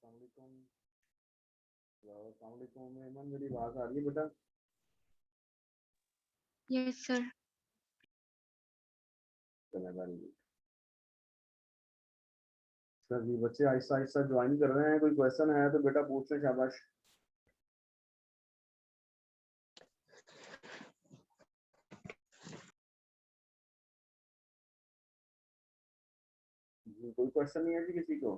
अस्सलाम वालेकुम मेमन, मेरी आवाज आ रही है बेटा? Yes sir. Very good sir ji. बच्चे आहिस्ता आहिस्ता ज्वाइन कर रहे हैं। कोई क्वेश्चन है तो बेटा पूछ लें, शाबाश। कोई क्वेश्चन नहीं है जी किसी को?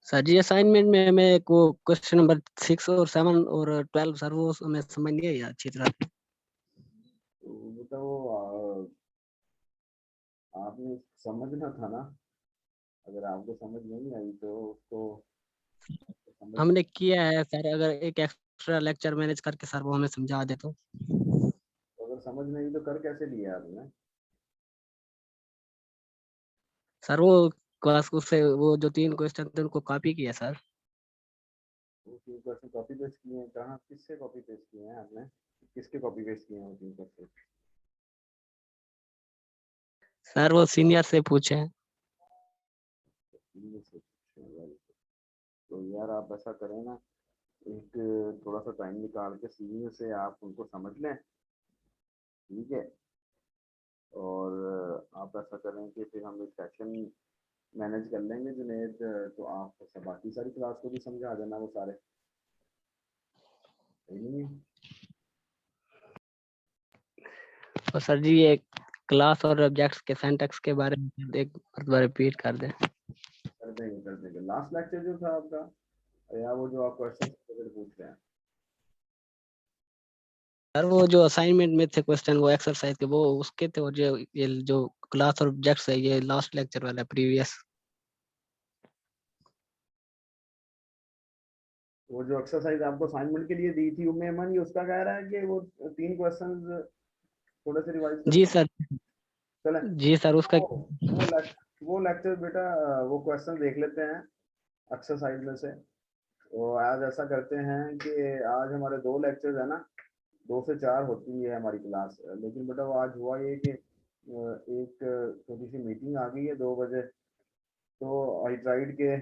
सर जी असाइनमेंट में हमें एक वो क्वेश्चन नंबर 6 और 7 और 12 सर वो हमें समझ नहीं आई अच्छी तरह। तो बेटा वो आपने समझना था ना। अगर आपको समझ नहीं आई तो उसको हमने किया है सर, अगर एक एक्स्ट्रा लेक्चर मैनेज करके सर वो हमें समझा दे तो। अगर समझ नहीं तो कर कैसे लिया आपने? सर वो क्लास से वो जो 3 क्वेश्चन थे उनको कॉपी किया सर। वो 3 क्वेश्चन कॉपी पेस्ट किए हैं? कहाँ, किससे कॉपी पेस्ट किए हैं आपने? किसके कॉपी पेस्ट किए हैं वो 3 क्वेश्चन? सर वो सीनियर से पूछे हैं। तो यार आप ऐसा करें ना, एक थोड़ा सा टाइम निकाल के सीनियर से आप उनको समझ लें, ठीक है? और आप ऐसा करें कि फिर हम एक सेशन मैनेज कर लेंगे जुनेद। तो आप बाकी सारी क्लास को भी समझा देना वो सारे, नहीं है? और सर जी ये क्लास और ऑब्जेक्ट्स के सिंटैक्स के बारे में एक बार रिपीट कर दें। कर देंगे कर देंगे। लास्ट लेक्चर जो था आपका, या वो जो आप क्वेश्चन पूछ रहे हैं? सर वो जो असाइनमेंट में थे क्वेश्चन वो एक्सरसाइज के वो उसके थे, और जो ये जो क्लास और ऑब्जेक्ट्स है ये लास्ट लेक्चर वाला प्रीवियस। वो जो एक्सरसाइज आपको असाइनमेंट के लिए दी थी उम्मे अमन, ये उसका कह रहा है कि वो 3 क्वेश्चन थोड़े से रिवाइज कर जी लें। सर। चलें जी सर उसका वो लेक्चर बेटा, वो क्वेश्चन देख लेते हैं एक्सरसाइज में से। तो आज ऐसा करते हैं कि आज हमारे 2 लेक्चर्स है ना, 2 से 4 होती है हमारी क्लास। लेकिन बेटा वो आज हुआ ये कि एक छोटी सी मीटिंग आ गई है 2 बजे। तो आई ट्राइड के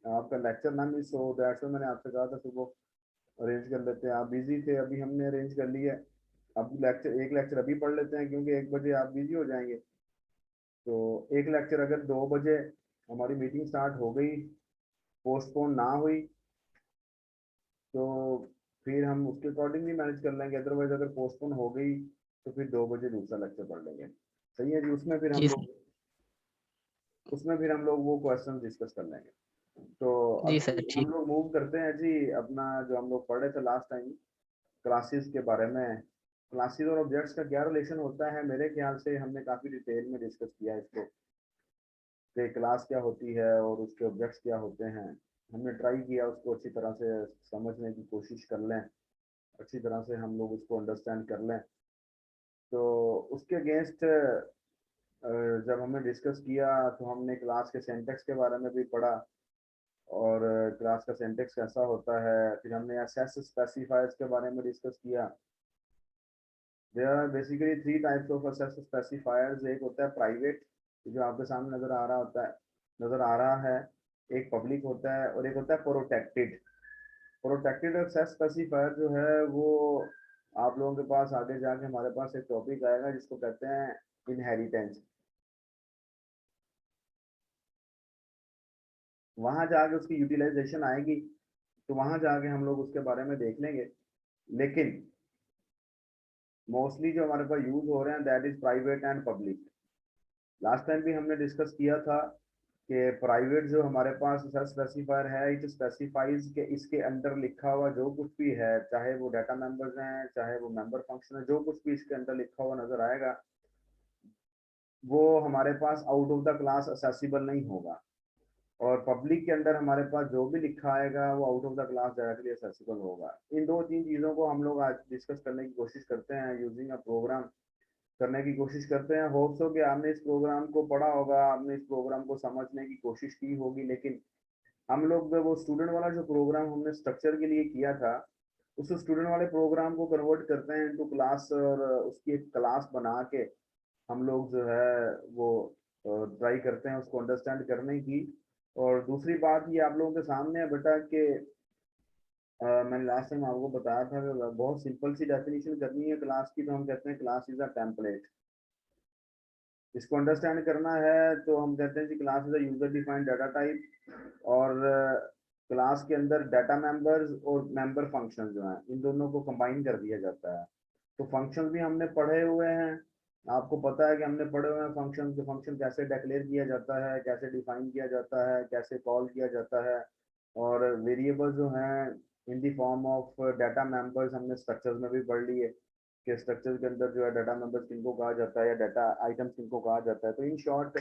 आपका लेक्चर ना मिस हो, दैट्स मैंने आपसे कहा था सुबह अरेंज कर लेते हैं। आप बिजी थे, अभी हमने अरेंज कर लिया है। अब एक लेक्चर अभी पढ़ लेते हैं क्योंकि 1 बजे आप बिजी हो जाएंगे। तो एक लेक्चर अगर 2 बजे हमारी मीटिंग स्टार्ट हो गई, पोस्टपोन ना हुई, तो फिर हम उसके अकॉर्डिंगली मैनेज कर लेंगे। अदरवाइज अगर पोस्टपोन हो गई तो फिर 2 बजे दूसरा लेक्चर पढ़ लेंगे। सही है जी? जी उसमें फिर हम लोग वो क्वेश्चन डिस्कस कर लेंगे। तो जी अभी सर हम ठीक। लोग मूव करते हैं जी अपना, जो हम लोग पढ़े थे लास्ट टाइम क्लासेस के बारे में। क्लासेस और ऑब्जेक्ट्स का क्या रिलेशन होता है? मेरे ख्याल से हमने काफ़ी डिटेल में डिस्कस किया इसको, कि क्लास क्या होती है और उसके ऑब्जेक्ट्स क्या होते हैं। हमने ट्राई किया उसको अच्छी तरह से समझने की कोशिश कर लें, अच्छी तरह से हम लोग उसको अंडरस्टैंड कर लें। तो उसके अगेंस्ट जब हमने डिस्कस किया तो हमने क्लास के सिंटैक्स के बारे में भी पढ़ा, और क्लास का सिंटैक्स कैसा होता है। फिर हमने एसएस स्पेसिफायर्स के बारे में डिस्कस किया। There are basically 3 types of access specifiers. एक होता है प्राइवेट, जो आपके सामने नज़र आ रहा है। एक पब्लिक होता है और एक होता है प्रोटेक्टेड। प्रोटेक्टेड एक्सेस स्पेसिफायर जो है वो आप लोगों के पास आगे जाके हमारे पास एक टॉपिक आएगा जिसको कहते हैं इनहेरिटेंस। वहां जाके उसकी यूटिलाइजेशन आएगी, तो वहां जाके हम लोग उसके बारे में देख लेंगे। लेकिन मोस्टली जो हमारे पास यूज हो रहे हैं that is private and public. Last time भी हमने डिस्कस किया था कि प्राइवेट जो हमारे पास स्पेसिफायर है, इट स्पेसिफाइज के इसके अंदर लिखा हुआ जो कुछ भी है, चाहे वो डाटा मेंबर्स हैं, चाहे वो मेंबर फंक्शन है, जो कुछ भी इसके अंदर लिखा हुआ नजर आएगा वो हमारे pass out of the class accessible नहीं होगा। और पब्लिक के अंदर हमारे पास जो भी लिखा आएगा वो out of the class directly accessible होगा। इन 2-3 चीज़ों को हम लोग आज डिस्कस करने की कोशिश करते हैं, यूजिंग अ प्रोग्राम करने की कोशिश करते हैं। होप्स हो कि आपने इस प्रोग्राम को पढ़ा होगा, आपने इस प्रोग्राम को समझने की कोशिश की होगी। लेकिन हम लोग वो स्टूडेंट वाला जो प्रोग्राम हमने स्ट्रक्चर के लिए किया था, उस स्टूडेंट वाले प्रोग्राम को कन्वर्ट करते हैं इनटू क्लास, और उसकी एक क्लास बना के हम लोग जो है वो ट्राई करते हैं उसको अंडरस्टैंड करने की। और दूसरी बात ये आप लोगों के सामने है बेटा कि मैंने लास्ट टाइम आपको बताया था कि बहुत सिंपल सी डेफिनेशन करनी है क्लास की, तो हम कहते हैं क्लास इज अ टेम्पलेट। इसको अंडरस्टैंड करना है तो हम कहते हैं कि class is a user defined data type, और क्लास के अंदर डाटा मेंबर्स और मेंबर फंक्शन जो हैं इन दोनों को कंबाइन कर दिया जाता है। तो फंक्शन भी हमने पढ़े हुए हैं, आपको पता है कि हमने पढ़े हुए हैं फंक्शन, जो फंक्शन कैसे डिक्लेयर किया जाता है, कैसे डिफाइन किया जाता है, कैसे कॉल किया जाता है। और वेरिएबल जो हैं in the form of data members हमने स्ट्रक्चर्स में भी पढ़ लिए कि स्ट्रक्चर के अंदर जो है डाटा मेंबर्स किनको कहा जाता है या डाटा आइटम्स किनको कहा जाता है। तो इन शॉर्ट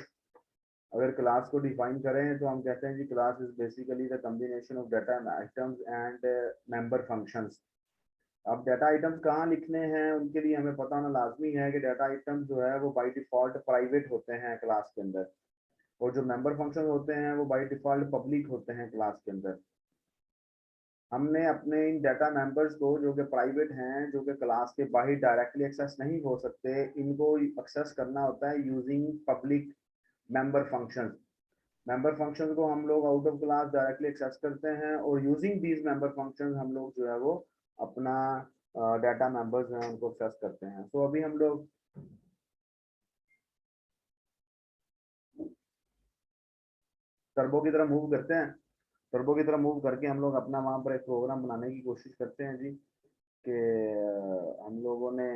अगर क्लास को डिफाइन करें तो हम कहते हैं कि class is basically the combination of data items and member functions. अब डाटा आइटम्स कहाँ लिखने हैं उनके लिए हमें पता होना लाजमी है कि डाटा आइटम्स जो है वो बाय डिफॉल्ट प्राइवेट होते हैं क्लास के अंदर, और जो मेंबर फंक्शन होते हैं वो बाय डिफॉल्ट पब्लिक होते हैं क्लास के अंदर। हमने अपने इन डाटा मेंबर्स को जो कि प्राइवेट हैं, जो कि क्लास के बाहर डायरेक्टली एक्सेस नहीं हो सकते, इनको एक्सेस करना होता है using public member function. Member function को हम लोग out of class directly access करते हैं, और यूजिंग दीज मेंबर फंक्शन हम लोग जो है वो अपना डाटा मेंबर्स जो है उनको एक्सेस करते हैं। तो अभी हम लोग टर्बो की तरफ मूव करते हैं। टर्बो की तरफ मूव करके हम लोग अपना वहाँ पर एक प्रोग्राम बनाने की कोशिश करते हैं जी, कि हम लोगों ने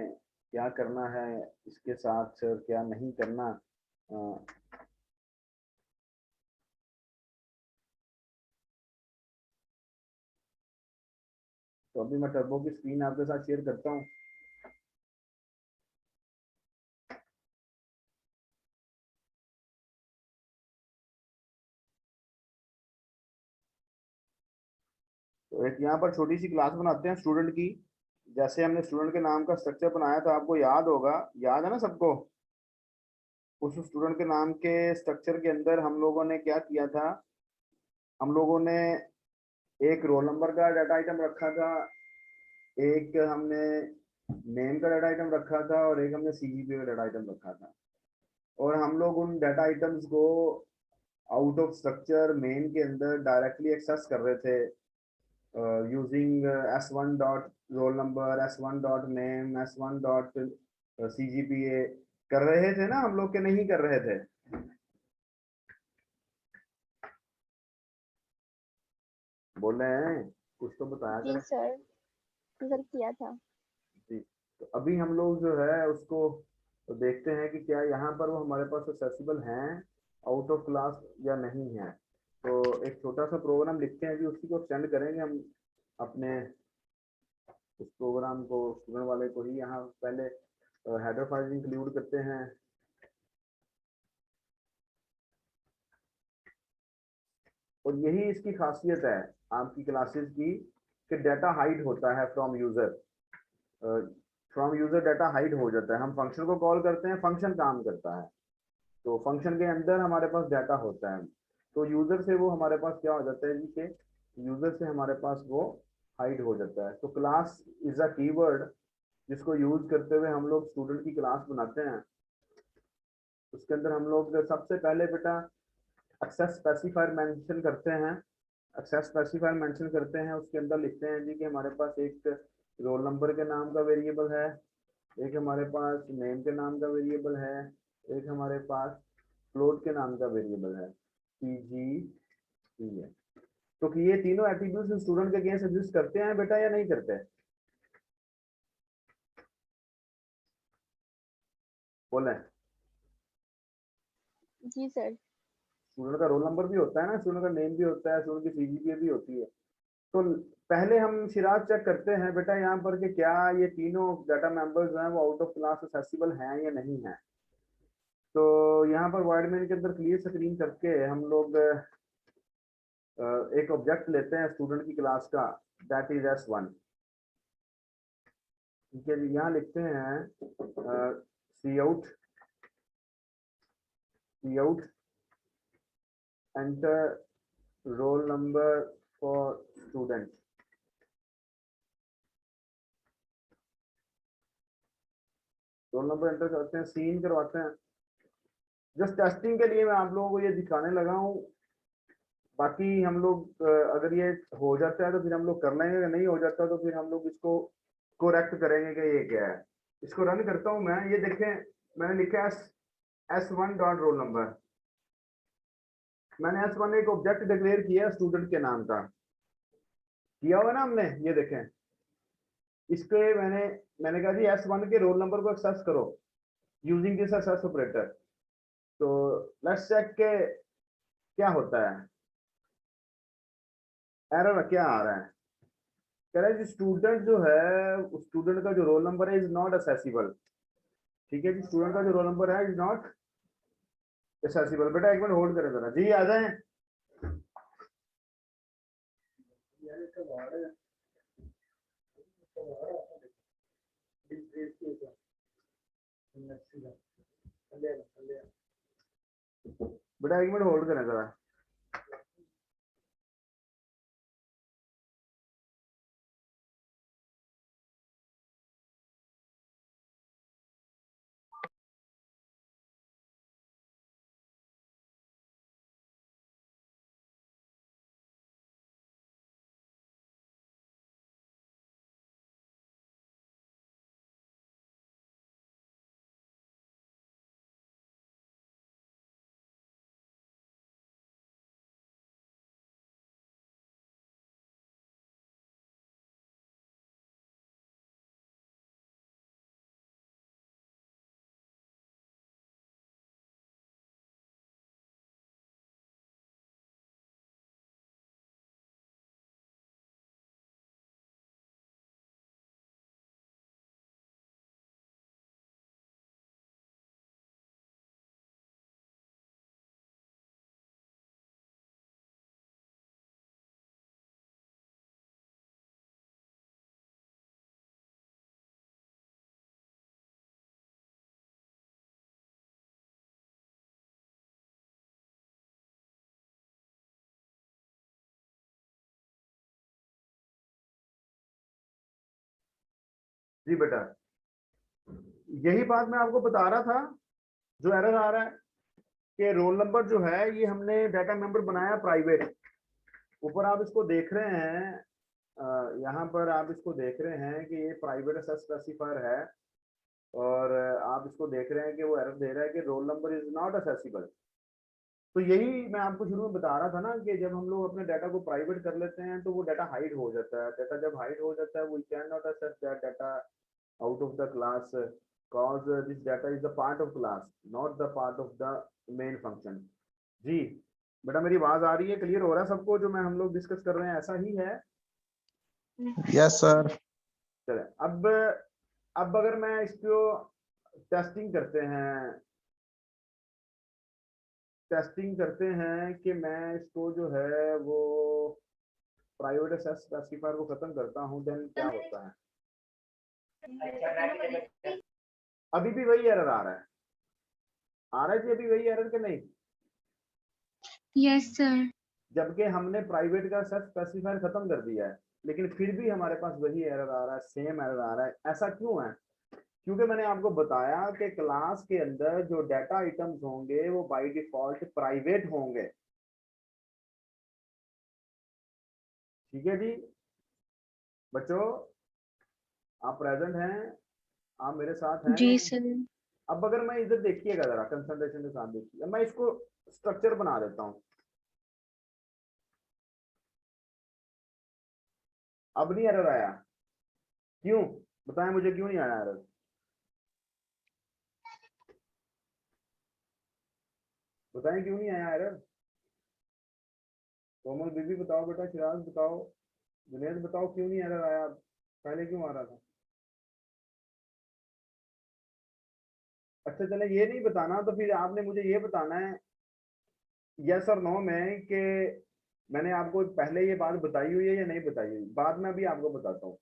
क्या करना है इसके साथ क्या नहीं करना। तो अभी मैं टर्बो की स्क्रीन आपके साथ शेयर करता हूँ। तो एक यहाँ पर छोटी सी क्लास बनाते हैं स्टूडेंट की। जैसे हमने स्टूडेंट के नाम का स्ट्रक्चर बनाया था, आपको याद होगा, याद है ना सबको? उस स्टूडेंट के नाम के स्ट्रक्चर के अंदर हम लोगों ने क्या किया था, हम लोगों ने एक रोल नंबर का डाटा आइटम रखा था, एक हमने नेम का डाटा आइटम रखा था, और एक हमने सीजीपी का डाटा आइटम रखा था। और हम लोग उन डाटा आइटम्स को आउट ऑफ स्ट्रक्चर मेन के अंदर डायरेक्टली एक्सेस कर रहे थे using s1 dot roll number, s1 dot name, s1 dot cgpa। कर रहे थे ना हम लोग के नहीं कर रहे थे? बोल रहे हैं कुछ तो बताया जी करें। सर, सर किया था। जी। तो अभी हम लोग जो है उसको तो देखते हैं कि क्या यहाँ पर वो हमारे पास एक्सेसिबल हैं आउट ऑफ क्लास या नहीं है। तो एक छोटा सा प्रोग्राम लिखते हैं जी, उसी को एक्सटेंड करेंगे हम अपने उस प्रोग्राम को, स्टूडेंट वाले को ही यहाँ पहले हेडर फाइल इंक्लूड करते हैं। और यही इसकी खासियत है आपकी क्लासेस की कि डाटा हाइड होता है from user. From user data hide हो जाता है, हम फंक्शन को कॉल करते हैं, फंक्शन काम करता है, तो फंक्शन के अंदर हमारे पास डाटा होता है। तो यूजर से वो हमारे पास क्या हो जाता है जी कि यूजर से हमारे पास वो हाइड हो जाता है। तो क्लास इज अ कीवर्ड जिसको यूज करते हुए हम लोग स्टूडेंट की क्लास बनाते हैं। उसके अंदर हम लोग सबसे पहले बेटा एक्सेस स्पेसिफायर मेंशन करते हैं। एक्सेस स्पेसिफायर मेंशन करते हैं, उसके अंदर लिखते हैं जी कि हमारे पास एक रोल नंबर के नाम का वेरिएबल है, एक हमारे पास नेम के नाम का वेरिएबल है, एक हमारे पास फ्लोट के नाम का वेरिएबल है, पीजी है। तो कि ये तीनों एट्रीब्यूट्स स्टूडेंट के अगेंस्ट एग्जिस्ट करते हैं बेटा या नहीं करते? बोले। जी सर। स्टूडेंट का रोल नंबर भी होता है ना, स्टूडेंट का नेम भी होता है, स्टूडेंट की सीजीपीए भी होती है। तो पहले हम सिराज चेक करते हैं बेटा यहाँ पर कि क्या ये तीनों डाटा मेंबर्स जो हैं वो आउट ऑफ क्लास एक्सेसिबल हैं या नहीं है। तो यहाँ पर वर्ड मेन के अंदर क्लियर स्क्रीन करके हम लोग एक ऑब्जेक्ट लेते हैं स्टूडेंट की क्लास का, दैट इज s1। ठीक है जी, यहाँ लिखते हैं cout enter roll number for student. Roll number enter करते हैं, सीन करवाते हैं। जस्ट टेस्टिंग के लिए मैं आप लोगों को ये दिखाने लगा हूँ बाकी हम लोग अगर ये हो जाता है तो फिर हम लोग कर लेंगे, अगर नहीं हो जाता तो फिर हम लोग इसको कोरेक्ट करेंगे कि ये क्या है। इसको रन करता हूं मैं, ये देखें मैंने लिखा है S1 डॉट रोल नंबर। मैंने S1 एक ऑब्जेक्ट डिक्लेयर किया स्टूडेंट के नाम का, किया हुआ ना हमने, ये देखें। इसके मैंने कहा जी S1 के रोल नंबर को एक्सेस करो यूजिंग दिस एक्सेस ऑपरेटर। तो लेट्स चेक के क्या होता है, एरर क्या आ रहा है। कह रहा है जी स्टूडेंट जो है, स्टूडेंट का जो रोल नंबर है इज नॉट असेसिबल। ठीक है जी, स्टूडेंट का जो रोल नंबर है इज नॉट असेसिबल। बेटा एक मिनट होल्ड करें जरा जी, आ जाए। बेटा एक मिनट होल्ड करें जरा। जी बेटा, यही बात मैं आपको बता रहा था, जो एरर आ रहा है कि रोल नंबर जो है ये हमने डाटा मेंबर बनाया प्राइवेट। ऊपर आप इसको देख रहे हैं, यहाँ पर आप इसको देख रहे हैं कि ये प्राइवेट एक्सेस स्पेसिफायर है, और आप इसको देख रहे हैं कि वो एरर दे रहा है कि role number is not accessible. तो यही मैं आपको शुरू में बता रहा था ना कि जब हम लोग अपने डाटा को प्राइवेट कर लेते हैं तो वो डाटा हाइड हो जाता है। डाटा जब हाइड हो जाता है, we can not access that data out of the class, cause this data is the part of class, not the part of the main function। जी बेटा, मेरी आवाज आ रही है, क्लियर हो रहा है सबको जो मैं हम लोग डिस्कस कर रहे हैं, ऐसा ही है? Yes sir. चले अब अगर मैं इसको टेस्टिंग करते हैं कि मैं इसको जो है वो प्राइवेट एक्सेस स्पेसिफायर को खत्म करता हूं, देन क्या होता है? अभी भी वही एरर आ रहा है जी, अभी वही एरर के नहीं? Yes sir. जबकि हमने प्राइवेट का एक्सेस स्पेसिफायर खत्म कर दिया है, लेकिन फिर भी हमारे पास वही एरर आ रहा है, सेम एरर आ रहा है। ऐसा क्यों है? क्योंकि मैंने आपको बताया कि क्लास के अंदर जो डाटा आइटम्स होंगे वो बाय डिफॉल्ट प्राइवेट होंगे। ठीक है जी बच्चों, आप प्रेजेंट हैं, आप मेरे साथ हैं? जी सर। अब अगर मैं इधर देखिएगा जरा, कंसंट्रेशन के साथ देखिए, मैं इसको स्ट्रक्चर बना देता हूं। अब नहीं एरर आया, क्यों बताएं मुझे, क्यों नहीं आया एरर? बताएं क्यों नहीं आया एरर? कोमल बीबी बताओ बेटा, शिराज बताओ, जुनेद बताओ, क्यों नहीं एरर आया? पहले क्यों आ रहा था? अच्छा चले, ये नहीं बताना तो फिर आपने मुझे ये बताना है यस और नो में कि मैंने आपको पहले ये बात बताई हुई है या नहीं बताई हुई। बाद में भी आपको बताता हूँ।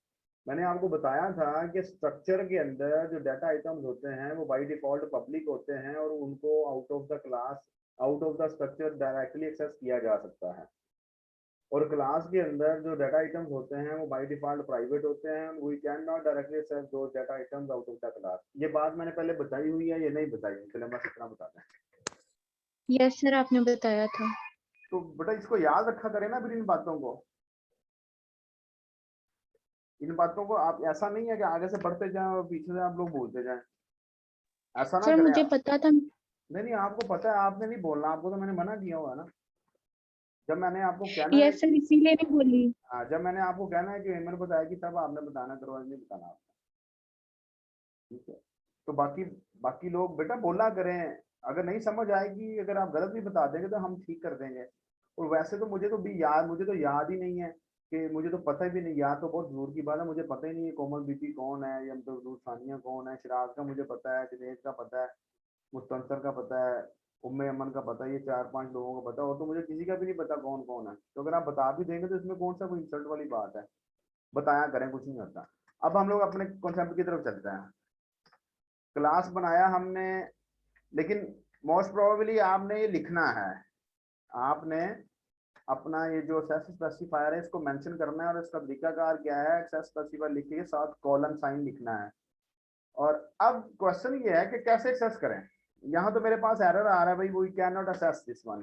मैंने आपको बताया था कि स्ट्रक्चर के अंदर जो डाटा आइटम्स होते हैं वो बाय डिफॉल्ट पब्लिक होते हैं, और उनको out of the class, out of the structure directly access किया जा सकता है। और क्लास के अंदर जो डाटा आइटम्स होते हैं वो बाय डिफॉल्ट प्राइवेट होते हैं, we can not directly access the data items out of the class. ये बात मैंने पहले बताई हुई है, ये नहीं बताई हुई? चलिए बस इतना बता दें। यस सर, आपने बताया था। तो बेटा इसको याद रखा करें ना फिर इन बातों को। इन बातों को आप, ऐसा नहीं है कि आगे से पढ़ते जाएं और पीछे से आप लोग भूलते जाएं, ऐसा ना सर करें मुझे आप। पता था। नहीं आपको पता है, आपने नहीं बोलना, आपको तो मैंने मना किया हुआ है ना। जब मैंने आपको कहना है, यस सर, इसीलिए नहीं बोली। हाँ जब मैंने आपको कहना है कि मैंने बताएगी तब आपने बताना, अदरवाइज नहीं बताना आपने, ठीक है। तो बाकी बाकी लोग बेटा बोला करें, अगर नहीं समझ आएगी, अगर आप गलत भी बता देंगे तो हम ठीक कर देंगे। और वैसे तो मुझे तो याद ही नहीं है, कि मुझे तो पता भी नहीं, याद तो बहुत दूर की बात है, मुझे पता ही नहीं है कोमल बीपी कौन है, या तो सानिया कौन है, शिराज का मुझे पता है, जुनेद का पता है, मुस्तंसर का पता है, उम्मे अमन का पता है, ये 4-5 लोगों का पता है, और तो मुझे किसी का भी नहीं पता कौन कौन है। तो अगर आप बता भी देंगे तो इसमें कौन सा कोई इंसल्ट वाली बात है, बताया करें, कुछ नहीं होता। अब हम लोग अपने कॉन्सेप्ट की तरफ चलते हैं। क्लास बनाया हमने, लेकिन मोस्ट प्रोबेबली आपने ये लिखना है, आपने अपना ये जो एक्सेस स्पेसिफायर है इसको मेंशन करना है, और इसका तरीकाकार क्या है, एक्सेस स्पेसिफायर लिख के साथ कॉलन साइन लिखना है। और अब क्वेश्चन ये है कि कैसे एक्सेस करें। यहाँ तो मेरे पास एरर आ रहा है भाई, we can not access this one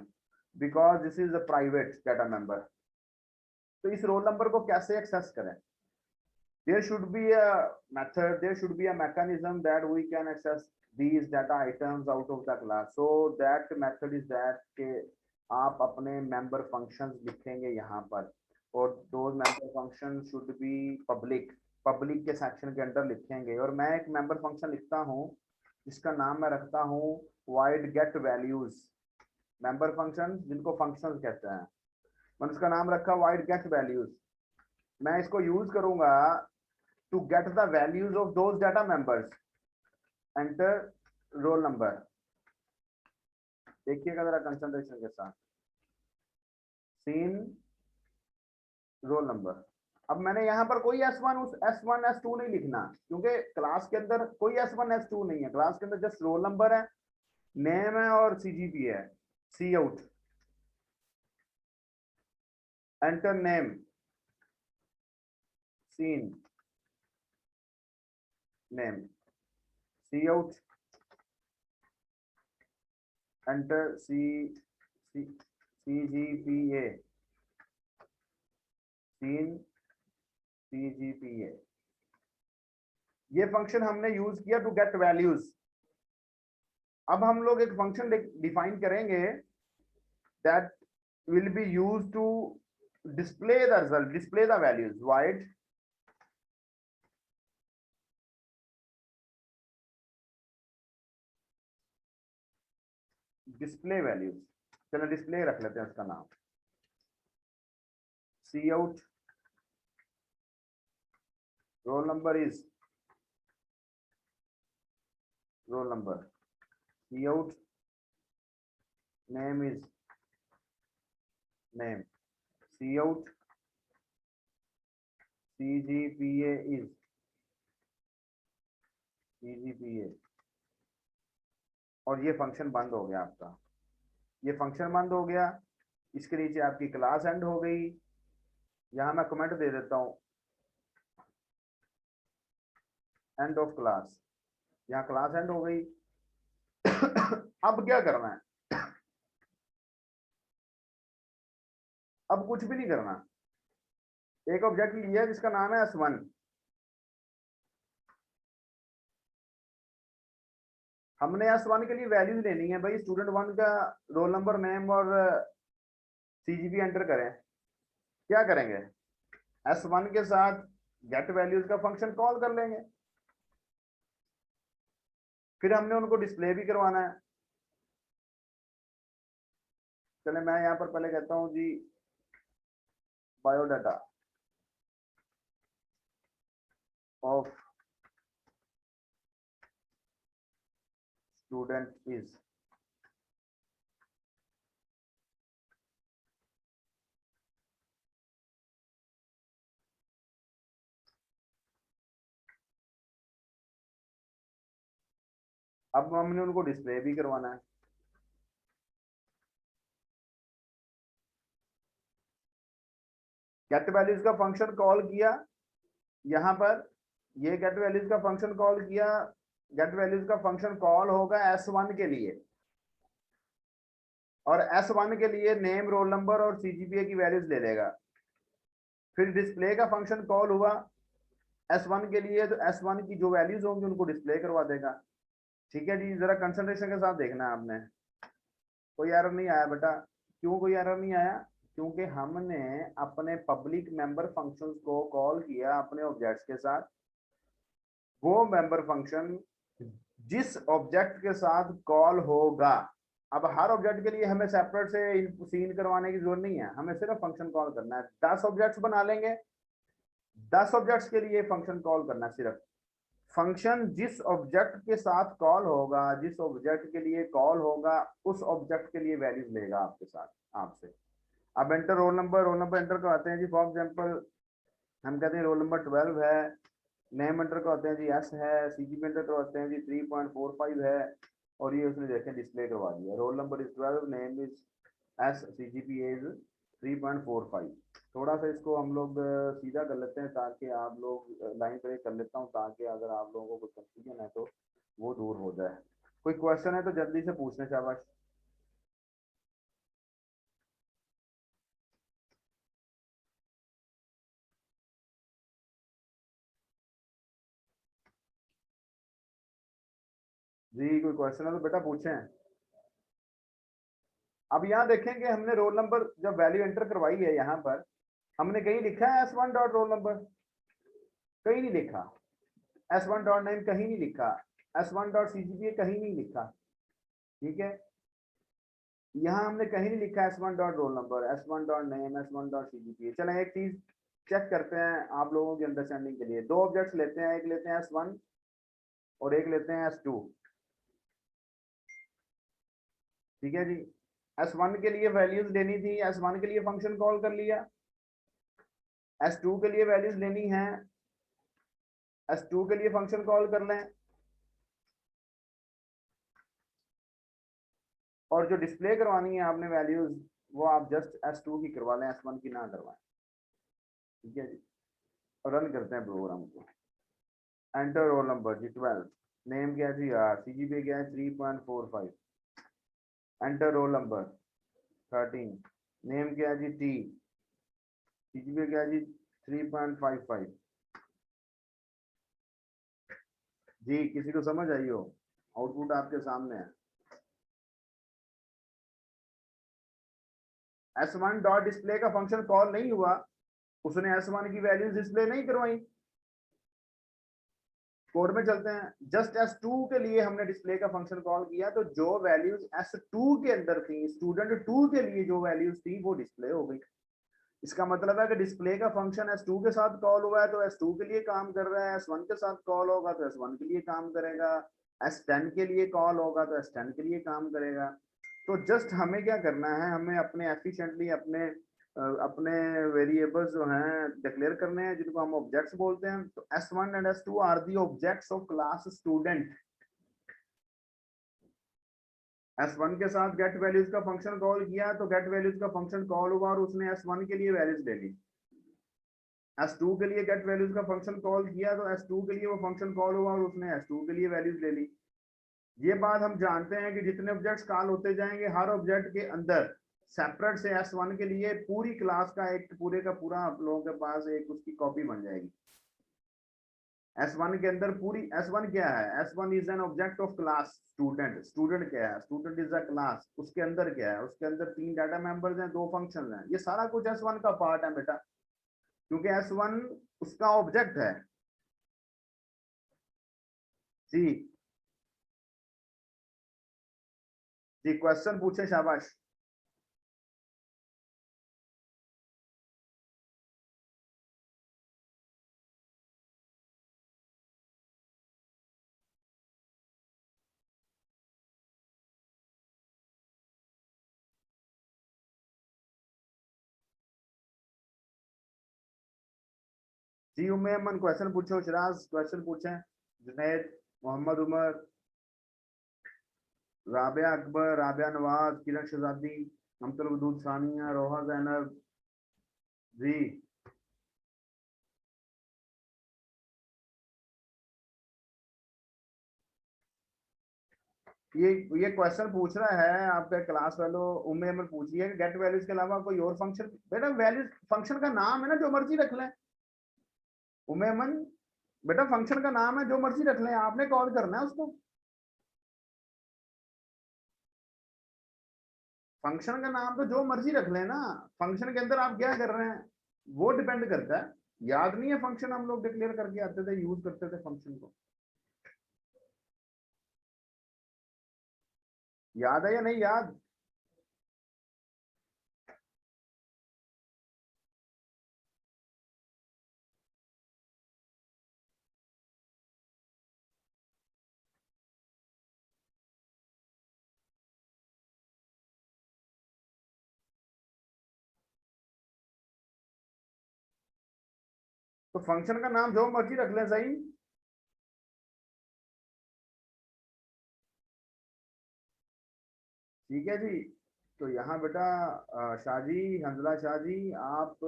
because this is a private data member. तो इस रोल नंबर को कैसे एक्सेस करें? there should be a method, there should be a mechanism that we can access these data items out of the class. So that method is that कि आप अपने member functions लिखेंगे यहाँ पर, और those member functions should be public के section के अंदर लिखेंगे। और मैं एक member function लिखता हूँ जिसका नाम मैं रखता हूँ void get values। member functions जिनको functions कहते हैं, मैंने उसका नाम रखा void get values। मैं इसको यूज करूंगा to get the values of those data members, enter roll number। देखिएगा जरा कंसंट्रेशन के साथ, सीन रोल नंबर। अब मैंने यहाँ पर कोई S1 S2 नहीं लिखना, क्योंकि क्लास के अंदर कोई S1 S2 नहीं है, क्लास के अंदर जस्ट रोल नंबर है, नेम है और CGP है, cout, enter name, cin name, cout, enter CGPA, cin CGPA। ये फंक्शन हमने यूज किया टू गेट वैल्यूज। अब हम लोग एक फंक्शन डिफाइन करेंगे that will be used to display the result, display the values, void display values. चलो display रख लेते हैं उसका नाम, cout roll number is roll number, C out name is name, cout CGPA is CGPA। और ये function बंद हो गया आपका, ये फंक्शन बंद हो गया। इसके नीचे आपकी क्लास एंड हो गई। यहां मैं कमेंट दे देता हूं, एंड ऑफ क्लास, यहाँ क्लास एंड हो गई। अब क्या करना है? अब कुछ भी नहीं करना। एक ऑब्जेक्ट लिया जिसका नाम है S1, हमने S1 के लिए वैल्यूज लेनी है भाई, स्टूडेंट 1 का रोल नंबर, नेम और CGP एंटर करें। क्या करेंगे? S1 के साथ गेट वैल्यूज का फंक्शन कॉल कर लेंगे, फिर हमने उनको डिस्प्ले भी करवाना है। चले मैं यहाँ पर पहले कहता हूँ जी बायोडाटा ऑफ स्टूडेंट इज, अब हमने उनको डिस्प्ले भी करवाना है। गेट वैल्यूज का फंक्शन कॉल किया, यहां पर ये गेट वैल्यूज का फंक्शन कॉल किया। गेट वैल्यूज का फंक्शन कॉल होगा S1 के लिए, और S1 के लिए नेम, रोल नंबर और CGPA की वैल्यूज ले लेगा। फिर डिस्प्ले का फंक्शन कॉल हुआ S1 के लिए, तो S1 की जो वैल्यूज होंगी उनको डिस्प्ले करवा देगा। ठीक है जी, जरा कंसंट्रेशन के साथ देखना है आपने। कोई एरर नहीं आया बेटा। क्यों कोई एरर नहीं आया? क्योंकि हमने अपने पब्लिक मेंबर फंक्शंस को कॉल किया अपने ऑब्जेक्ट्स के साथ। वो मेंबर फंक्शन जिस ऑब्जेक्ट के साथ कॉल होगा, अब हर ऑब्जेक्ट के लिए हमें सेपरेट से सीन करवाने की जरूरत नहीं है, हमें सिर्फ फंक्शन कॉल करना है। 10 ऑब्जेक्ट्स बना लेंगे, 10 ऑब्जेक्ट्स के लिए फंक्शन कॉल करना है सिर्फ। फंक्शन जिस ऑब्जेक्ट के साथ कॉल होगा, जिस ऑब्जेक्ट के लिए कॉल होगा, उस ऑब्जेक्ट के लिए वैल्यूज लेगा आपके साथ, आपसे। अब एंटर रोल नंबर एंटर करवाते हैं जी। फॉर एग्जांपल हम कहते हैं रोल नंबर 12 है। नेम एंटर करवाते हैं जी S है। CGP एंटर करवाते हैं जी 3.45 है। और ये उसने देखें डिस्प्ले करवा दिया। Role number is 12, name is S, CGP is 3.45। थोड़ा सा इसको हम लोग सीधा कर लेते हैं ताकि आप लोग लाइन ब्रेक कर लेता हूँ, ताकि अगर आप लोगों को कुछ कंफ्यूजन है तो वो दूर हो जाए। कोई क्वेश्चन है तो जल्दी से पूछने, शाबाश। जी कोई क्वेश्चन है तो बेटा पूछें। अब यहाँ देखेंगे हमने रोल नंबर जब वैल्यू एंटर करवाई है, यहाँ पर हमने कहीं लिखा है S1 डॉट रोल नंबर? कहीं नहीं लिखा। S1 डॉट नेम कहीं नहीं लिखा। S1 डॉट CGPA कहीं नहीं लिखा। ठीक है, यहाँ हमने कहीं नहीं लिखा S1 dot roll number, S1 dot name, S1 dot CGPA। चलें एक चीज चेक करते हैं आप लोगों की अंडरस्टैंडिंग के लिए। दो ऑब्जेक्ट्स लेते हैं, एक लेते हैं S1 और एक लेते हैं S2। ठीक है जी, S1 के लिए वैल्यूज लेनी थी, S1 के लिए फंक्शन कॉल कर लिया। S2 के लिए वैल्यूज लेनी है, S2 के लिए फंक्शन कॉल कर लें। और जो डिस्प्ले करवानी है आपने वैल्यूज, वो आप जस्ट S2 की करवा लें, S1 की ना करवाएं। ठीक है जी, और रन करते हैं प्रोग्राम को। एंटर रोल नंबर जी 12, नेम क्या है जी R, CGPA क्या है 3.45। एंटर रोल नंबर 13, नेम क्या है जी T, CGPA क्या है जी 3.55। जी किसी को समझ आई हो? आउटपुट आपके सामने है। S1 डॉट डिस्प्ले का फंक्शन कॉल नहीं हुआ, उसने S1 की वैल्यूज डिस्प्ले नहीं करवाई। कोड में चलते हैं। जस्ट S2 के लिए हमने डिस्प्ले का फंक्शन कॉल किया, तो जो वैल्यूज S2 के अंदर थी, स्टूडेंट 2 के लिए जो वैल्यूज थी वो डिस्प्ले हो गई। इसका मतलब है कि डिस्प्ले का फंक्शन S2 के साथ कॉल हुआ है तो S2 के लिए काम कर रहा है, S1 के साथ कॉल होगा तो S1 के लिए काम करेगा, S10 के लिए कॉल होगा तो S10 के लिए काम करेगा। तो जस्ट हमें क्या करना है, हमें अपने एफिशिएंटली अपने वेरिएबल्स जो हैं डिक्लेयर करने हैं, जिनको हम ऑब्जेक्ट्स बोलते हैं। तो S1 and S2 are the objects of class student. S1 के साथ गेट वैल्यूज का फंक्शन कॉल किया तो गेट वैल्यूज का फंक्शन कॉल हुआ और उसने S1 के लिए वैल्यूज ले ली। S2 के लिए गेट वैल्यूज का फंक्शन कॉल किया तो S2 के लिए वो फंक्शन कॉल हुआ और उसने S2 के लिए वैल्यूज ले ली। ये बात हम जानते हैं कि जितने ऑब्जेक्ट्स कॉल होते जाएंगे, हर ऑब्जेक्ट के अंदर सेपरेट से S1 के लिए पूरी क्लास का एक पूरे का पूरा आप लोगों के पास एक उसकी कॉपी बन जाएगी। S1 के अंदर पूरी, S1 क्या है? S1 is an object of class student. Student क्या है? Student is a class. उसके अंदर क्या है? उसके अंदर 3 डाटा मेंबर्स हैं, 2 फंक्शंस हैं। ये सारा कुछ S1 का पार्ट है बेटा, क्योंकि S1 उसका ऑब्जेक्ट है। जी जी क्वेश्चन पूछे, शाबाश। जी उम्मे अमन क्वेश्चन पूछो, शिराज क्वेश्चन पूछें, जुनैद, मोहम्मद उमर, राबिया अकबर, राबिया नवाज, किरण शहजादी, अमतुल वदूद सानिया, रोहा जैनब। जी ये क्वेश्चन पूछ रहा है आपका क्लास वालों, उम्मे अमर पूछ रही है कि गेट वैल्यूज के अलावा कोई और फंक्शन। बेटा वैल्यूज फंक्शन का नाम है ना, जो मर्जी रख लें। उम्मे अमन, बेटा फंक्शन का नाम है, जो मर्जी रख लें, आपने कॉल करना है उसको। फंक्शन का नाम तो जो मर्जी रख लें ना, फंक्शन के अंदर आप क्या कर रहे हैं वो डिपेंड करता है। याद नहीं है फंक्शन हम लोग डिक्लेयर करके आते थे, यूज करते थे फंक्शन को, याद है या नहीं याद? तो फंक्शन का नाम जो मर्जी रख लें, सही। ठीक है जी। तो यहाँ बेटा शाहजी, हंजला शाहजी, आप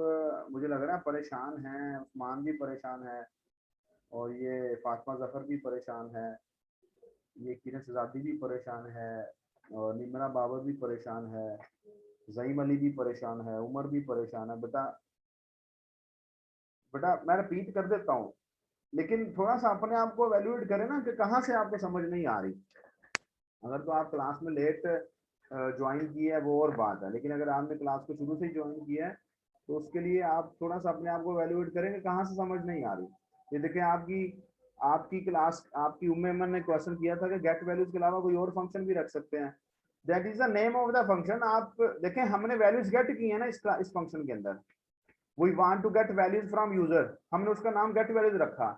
मुझे लग रहा है परेशान हैं, उस्मान भी परेशान है, और ये फातिमा जफर भी परेशान है, ये किरण शहजादी भी परेशान है, और निमरा बाबर भी परेशान है, जईम अली भी परेशान है, उमर भी परेशान है। बेटा बेटा मैं रिपीट कर देता हूँ, लेकिन थोड़ा सा अपने आप को वैल्यूएट करें ना, कि कहाँ से आपको समझ नहीं आ रही। अगर तो आप क्लास में लेट ज्वाइन किए है वो और बात है, लेकिन अगर आपने क्लास को शुरू से ही ज्वाइन किया है तो उसके लिए आप थोड़ा सा अपने आप को वैल्यूएट करें कि कहाँ से समझ नहीं आ रही। ये देखें, आपकी आपकी क्लास, आपकी उम्मे अमन ने क्वेश्चन किया था कि गेट वैल्यूज के अलावा कोई और फंक्शन भी रख सकते हैं। That is the name of the function. आप देखें, हमने वैल्यूज गेट की है ना इस फंक्शन के अंदर। We want to get values from user, हमने उसका नाम गेट वैल्यूज रखा।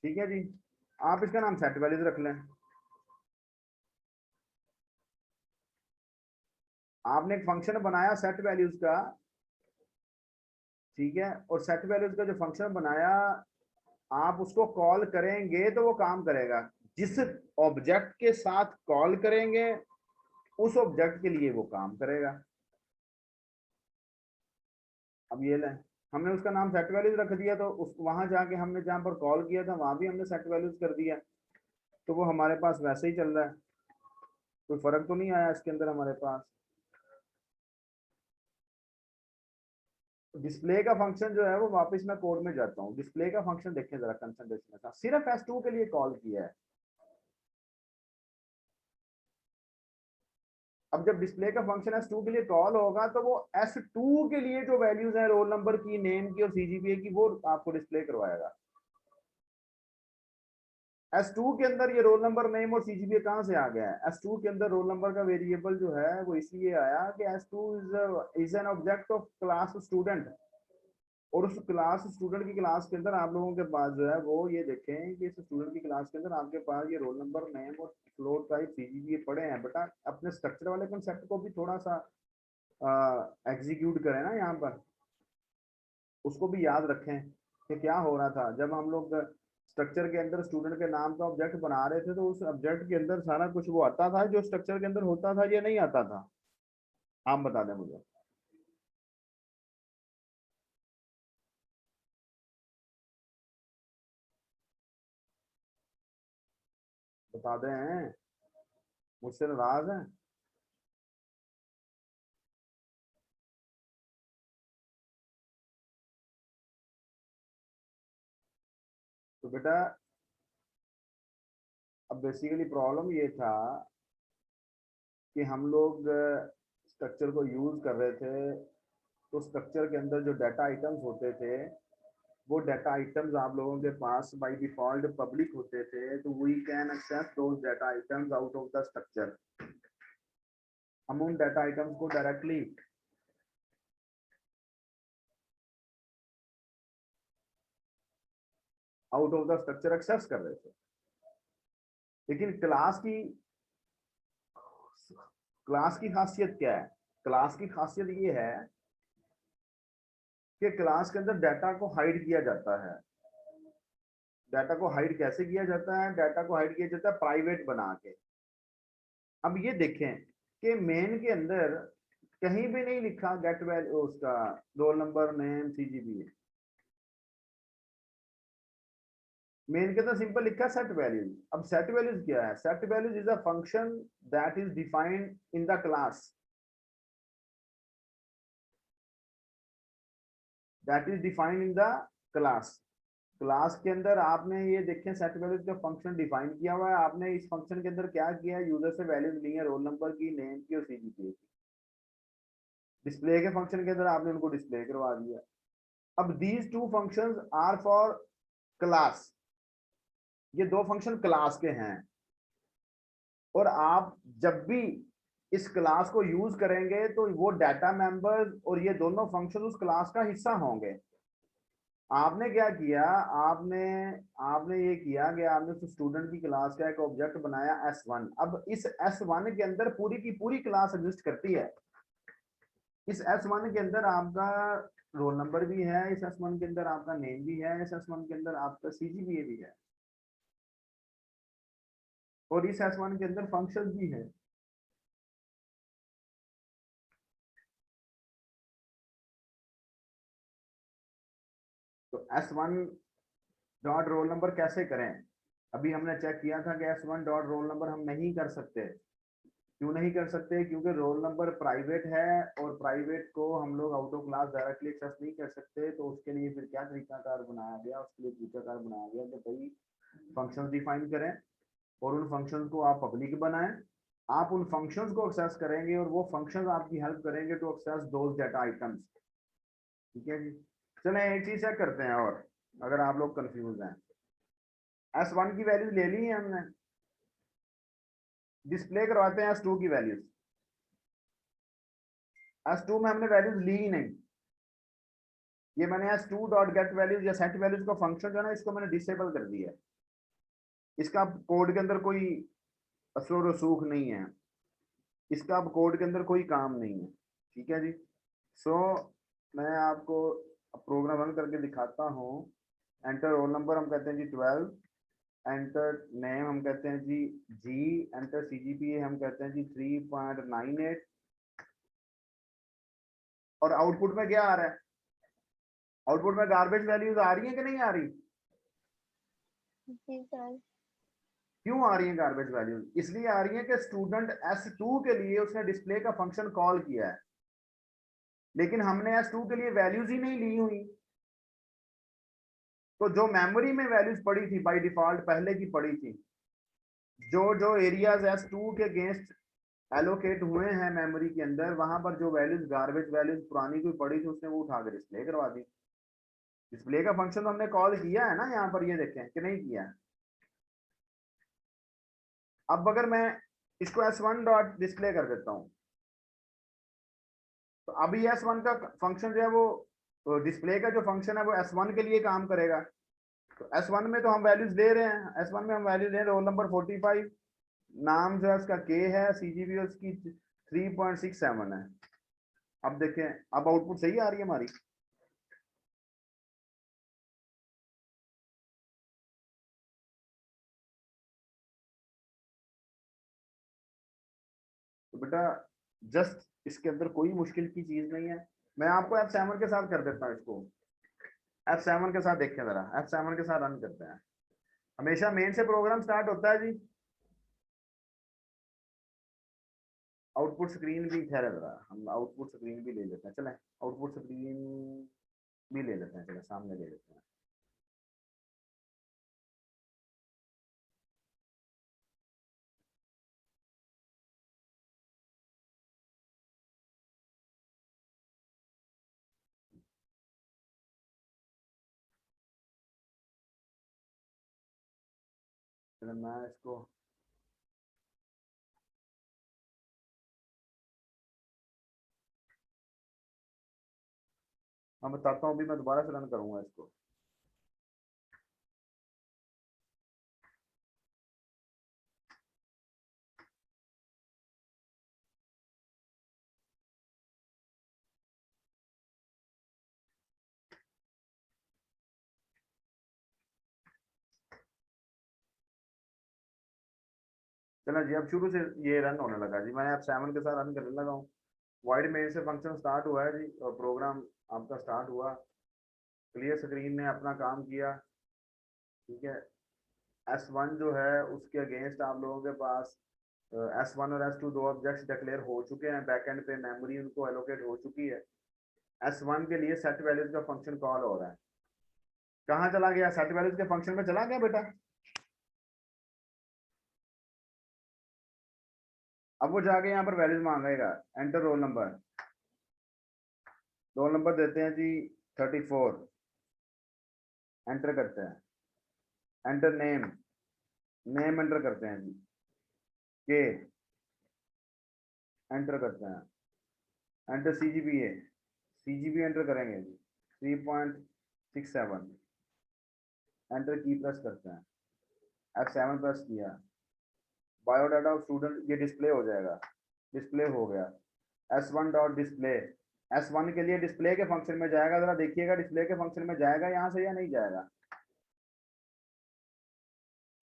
ठीक है जी, आप इसका नाम सेट वैल्यूज रख लें। आपने एक फंक्शन बनाया सेट वैल्यूज का, ठीक है, और सेट वैल्यूज का जो फंक्शन बनाया, आप उसको कॉल करेंगे तो वो काम करेगा। जिस ऑब्जेक्ट के साथ कॉल करेंगे उस ऑब्जेक्ट के लिए वो काम करेगा। अब ये लें, हमने उसका नाम सेट वैल्यूज रख दिया, तो उस वहां जाके हमने जहां पर कॉल किया था वहां भी हमने सेट वैल्यूज कर दिया, तो वो हमारे पास वैसे ही चल रहा है, कोई फर्क तो नहीं आया इसके अंदर हमारे पास। डिस्प्ले का फंक्शन जो है वो, वापस मैं कोड में जाता हूँ, डिस्प्ले का फंक्शन देखें जरा कंसंट्रेशन के साथ, सिर्फ S2 के लिए कॉल किया है। अब जब डिस्प्ले का फंक्शन S2 के लिए कॉल होगा तो वो S2 के लिए जो वैल्यूज हैं रोल नंबर की, नेम की और CGPA की, वो आपको डिस्प्ले करवाएगा। S2 के अंदर ये रोल नंबर, नेम और CGPA कहां से आ गया है? S2 के अंदर रोल नंबर का वेरिएबल जो है वो इसलिए आया कि S2 is an object of class student, और उस क्लास स्टूडेंट की क्लास के अंदर आप लोगों के पास जो है वो, ये देखें कि इस स्टूडेंट की क्लास के अंदर आपके पास ये रोल नंबर, नेम और फ्लोर टाइप CGPA पड़े हैं। बेटा अपने स्ट्रक्चर वाले कंसेप्ट को भी थोड़ा सा एग्जीक्यूट करें ना, यहाँ पर उसको भी याद रखें कि क्या हो रहा था जब हम लोग स्ट्रक्चर के अंदर स्टूडेंट के नाम का ऑब्जेक्ट बना रहे थे। तो उस ऑब्जेक्ट के अंदर सारा कुछ वो आता था जो स्ट्रक्चर के अंदर होता था, या नहीं आता था? आप बता दें मुझे। बता दें, मुझसे नाराज हैं? तो बेटा अब बेसिकली प्रॉब्लम ये था कि हम लोग स्ट्रक्चर को यूज कर रहे थे, तो स्ट्रक्चर के अंदर जो डाटा आइटम्स होते थे वो डाटा आइटम्स आप लोगों के पास बाय डिफॉल्ट पब्लिक होते थे, तो we can access those data items out of the structure. हम उन डाटा आइटम्स को directly out of the structure access कर रहे थे। लेकिन क्लास की खासियत क्या है? क्लास की खासियत ये है कि क्लास के अंदर डाटा को हाइड किया जाता है। डाटा को हाइड कैसे किया जाता है? डाटा को हाइड किया जाता है प्राइवेट बना के। अब ये देखें कि मेन के अंदर कहीं भी नहीं लिखा गेट वैल्यू, उसका roll number, name, CGPA। Main के अंदर सिंपल लिखा है सेट वैल्यूज। अब सेट वैल्यूज क्या है? Set values is a function that is defined in the class, that is defined in the class. Class के अंदर आपने ये देखें सेट वैल्यूज का फंक्शन डिफाइन किया हुआ है। आपने इस फंक्शन के अंदर क्या किया है? यूजर से वैल्यूज ली है, रोल नंबर की, नेम की और सीजीपीए की। डिस्प्ले के फंक्शन के अंदर आपने उनको डिस्प्ले करवा दिया। अब these two functions are for class, ये दो फंक्शन क्लास के हैं, और आप जब भी इस क्लास को यूज करेंगे तो वो डाटा मेंबर्स और ये दोनों फंक्शन उस क्लास का हिस्सा होंगे। आपने क्या किया? आपने आपने ये किया कि आपने स्टूडेंट की क्लास का एक ऑब्जेक्ट बनाया S1। अब इस S1 के अंदर पूरी की पूरी क्लास एग्जिस्ट करती है। इस S1 के अंदर आपका रोल नंबर भी है, इस S1 के अंदर आपका नेम भी है, इस S1 के अंदर आपका सीजीपीए भी है, और इस S1 के अंदर फंक्शन भी है। तो S1 डॉट रोल नंबर कैसे करें? अभी हमने चेक किया था कि S1 डॉट रोल नंबर हम नहीं कर सकते। क्यों नहीं कर सकते? क्योंकि रोल नंबर प्राइवेट है, और प्राइवेट को हम लोग out of class directly access नहीं कर सकते। तो उसके लिए फिर क्या तरीकाकार बनाया गया? उसके लिए तरीकाकार बनाया गया कि भाई फंक्शंस डिफाइन करें और उन फंक्शंस को आप पब्लिक बनाएं। आप उन फंक्शंस को एक्सेस करेंगे और वो फंक्शंस आपकी हेल्प करेंगे to access those data items. ठीक है जी। चलें एक चीज चेक करते हैं, और अगर आप लोग कंफ्यूज हैं, S1 की वैल्यूज ले ली है हमने, डिस्प्ले करवाते हैं S2 की वैल्यूज। S2 में हमने वैल्यूज ली ही नहीं। ये मैंने S2 डॉट गेट वैल्यूज या सेट वैल्यूज का फंक्शन जो है ना, इसको मैंने डिसेबल कर दिया है। इसका कोड के अंदर कोई असर रसूख नहीं है, इसका अब कोड के अंदर कोई काम नहीं है। ठीक है जी। सो मैं आपको प्रोग्राम रन करके दिखाता हूँ। एंटर रोल नंबर हम कहते हैं जी 12, एंटर नेम हम कहते हैं जी, एंटर सीजीपीए हम कहते हैं जी 3.98, और आउटपुट में क्या आ रहा है? आउटपुट में गार्बेज वैल्यूज आ रही है कि नहीं आ रही? जी सर। क्यों आ रही है गार्बेज वैल्यूज? इसलिए आ रही है कि स्टूडेंट S2 के लिए उसने डिस्प्ले का फंक्शन कॉल किया है, लेकिन हमने S2 के लिए वैल्यूज ही नहीं ली हुई। तो जो मेमोरी में वैल्यूज पड़ी थी बाय डिफॉल्ट पहले की पड़ी थी, जो एरियाज S2 के अगेंस्ट एलोकेट हुए हैं मेमोरी के अंदर, वहां पर जो वैल्यूज गार्बेज वैल्यूज पुरानी कोई पड़ी थी उसने वो उठा कर डिस्प्ले करवा दी। डिस्प्ले का फंक्शन तो हमने कॉल किया है ना यहाँ पर, ये देखें कि नहीं किया। अब अगर मैं इसको S1 डॉट डिस्प्ले कर देता हूँ, तो अभी S1 का फंक्शन जो है वो डिस्प्ले का जो फंक्शन है वो S1 के लिए काम करेगा। तो S1 में तो हम वैल्यूज दे रहे हैं, S1 में हम वैल्यू दे रहे हैं रोल नंबर 45, नाम जो है उसका K है, सीजीपी उसकी 3.67 है। अब देखें, अब आउटपुट सही आ रही है हमारी। तो बेटा जस्ट इसके अंदर कोई मुश्किल की चीज नहीं है। मैं आपको F7 के साथ कर देता हूँ इसको। F7 के साथ देखें जरा, F7 के साथ रन करते हैं। हमेशा मेन से प्रोग्राम स्टार्ट होता है जी। आउटपुट स्क्रीन भी खैर जरा हम आउटपुट स्क्रीन भी ले लेते हैं। चलें आउटपुट स्क्रीन भी ले लेते हैं, चलें सामने ले लेते हैं। चलें मैं इसको मैं बताता हूँ, अभी मैं दोबारा से रन करूंगा इसको। चलो जी, अब शुरू से ये रन होने लगा जी। मैं F7 के साथ रन करने लगा हूँ। वाइड मेन से फंक्शन स्टार्ट हुआ है जी, और प्रोग्राम आपका स्टार्ट हुआ। क्लियर स्क्रीन ने अपना काम किया। ठीक है, S1 जो है उसके अगेंस्ट आप लोगों के पास S1 और S2 दो ऑब्जेक्ट्स डिक्लेयर हो चुके हैं, बैकएंड पे मेमोरी उनको एलोकेट हो चुकी है। S1 के लिए सेट वैल्यूज का फंक्शन कॉल हो रहा है। कहाँ चला गया? सेट वैल्यूज के फंक्शन में चला गया बेटा। अब वो जाके यहाँ पर वैल्यूज मांगेगा। Enter roll number, roll number देते हैं जी 34, एंटर करते हैं। एंटर नेम, नेम एंटर करते हैं जी के, एंटर करते हैं। एंटर CGPA, CGPA एंटर करेंगे जी 3.67, एंटर की प्रेस करते हैं। F7 प्रेस किया, बायोडाटा ऑफ स्टूडेंट ये डिस्प्ले हो जाएगा, डिस्प्ले हो गया। S1 डॉट डिस्प्ले, S1 के लिए डिस्प्ले के फंक्शन में जाएगा। जरा देखिएगा डिस्प्ले के फंक्शन में जाएगा यहाँ से या नहीं जाएगा।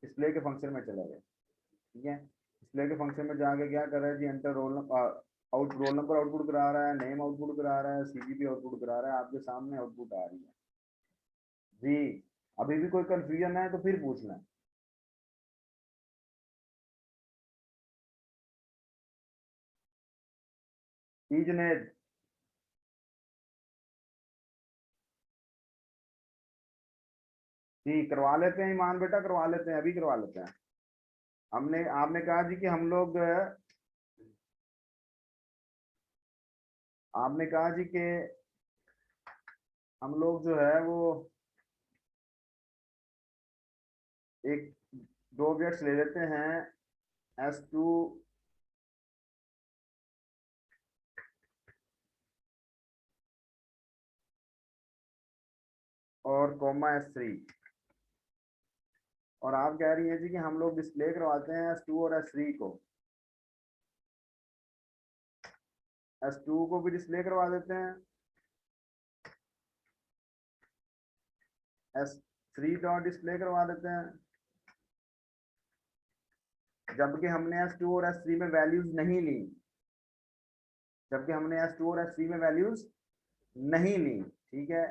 डिस्प्ले के फंक्शन में चला गया, ठीक है। डिस्प्ले के फंक्शन में जाके क्या कर रहा है जी, enter roll roll number output करा रहा है, नेम आउटपुट करा रहा है, CGP आउटपुट करा रहा है। आपके सामने आउटपुट आ रही है जी। अभी भी कोई कंफ्यूजन है तो फिर पूछना है। जी जुनेद, जी करवा लेते हैं ईमान बेटा, करवा लेते हैं, अभी करवा लेते हैं। हमने आपने कहा जी कि हम लोग, आपने कहा जी कि हम लोग जो है वो एक दो ऑब्जेक्ट्स ले लेते हैं, S2 और कोमा S3, और आप कह रही हैं जी कि हम लोग डिस्प्ले करवाते हैं S2 और S3 को। S2 को भी डिस्प्ले करवा देते हैं, S3 डॉट डिस्प्ले करवा देते हैं, जबकि हमने S2 और S3 में वैल्यूज नहीं ली, जबकि हमने S2 और S3 में वैल्यूज नहीं ली। ठीक है,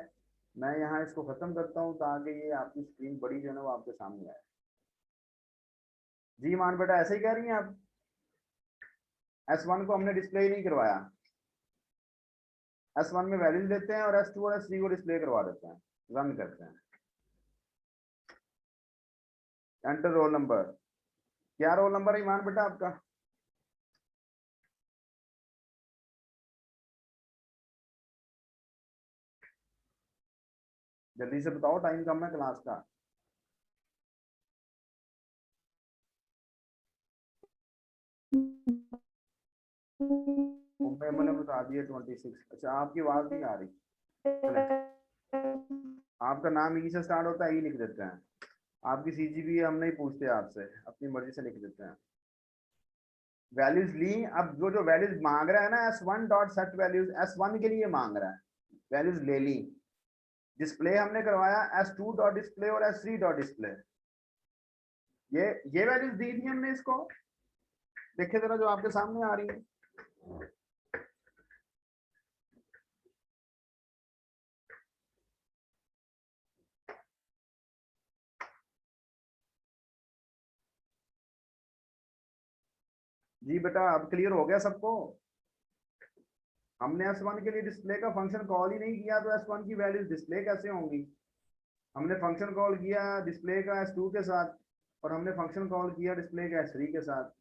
मैं यहाँ इसको खत्म करता हूँ ताकि ये आपकी स्क्रीन बड़ी जो है ना वो आपके सामने आए। जी मान बेटा ऐसे ही कह रही हैं आप। S1 को हमने डिस्प्ले ही नहीं करवाया, S1 में वैल्यूज लेते हैं और S2 और S3 को डिस्प्ले करवा देते हैं। रन करते हैं, एंटर रोल नंबर। क्या रोल नंबर है ईमान बेटा आपका? जल्दी से बताओ, टाइम कम है क्लास का। मैंने बता दिया 26। अच्छा आपकी आवाज नहीं आ रही। आपका नाम ई से स्टार्ट होता है, ई लिख देते हैं। आपकी CGP हम नहीं पूछते आपसे, अपनी मर्जी से लिख देते हैं। वैल्यूज ली, अब जो वैल्यूज मांग रहा है ना S1 dot set values, S1 के लिए मांग रहा है, वैल्यूज ले ली। डिस्प्ले हमने करवाया S2 डॉट डिस्प्ले और S3 डॉट डिस्प्ले। ये वैल्यूज दी थी हमने इसको, देखिए जरा जो आपके सामने आ रही है। जी बेटा अब क्लियर हो गया सबको? हमने S1 के लिए डिस्प्ले का फंक्शन कॉल ही नहीं किया तो S1 की वैल्यूज डिस्प्ले कैसे होंगी? हमने फंक्शन कॉल किया डिस्प्ले का S2 के साथ, और हमने फंक्शन कॉल किया डिस्प्ले का S3 के साथ।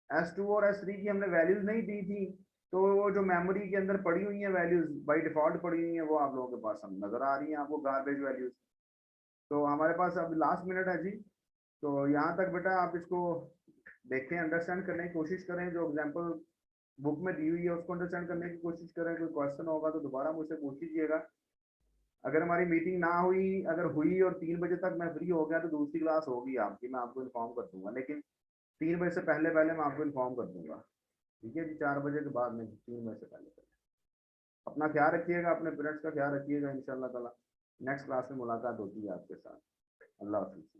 S2 और S3 की हमने वैल्यूज नहीं दी थी, तो वो जो मेमोरी के अंदर पड़ी हुई है वैल्यूज बाय डिफॉल्ट पड़ी हुई है, वो आप लोगों के पास हम नजर आ रही हैं आपको, गार्बेज वैल्यूज। तो हमारे पास अब लास्ट मिनट है जी, तो यहाँ तक बेटा आप इसको देखें, अंडरस्टैंड करने की कोशिश करें, जो एग्जाम्पल बुक में दी हुई है उसको अंडरस्टैंड करने की कोशिश करें। कोई क्वेश्चन होगा तो दोबारा मुझसे पूछ लीजिएगा। अगर हमारी मीटिंग ना हुई, अगर हुई और 3 बजे तक मैं फ्री हो गया तो दूसरी क्लास होगी आपकी, मैं आपको इन्फॉर्म कर दूंगा, लेकिन 3 बजे से पहले पहले मैं आपको इन्फॉर्म कर दूंगा। ठीक है जी, 4 बजे के बाद नहीं, 3 बजे से पहले पहले। अपना ख्याल रखिएगा, अपने पेरेंट्स का ख्याल रखिएगा। इंशाल्लाह ताला नेक्स्ट क्लास में मुलाकात होती है आपके साथ। अल्लाह हाफिज़।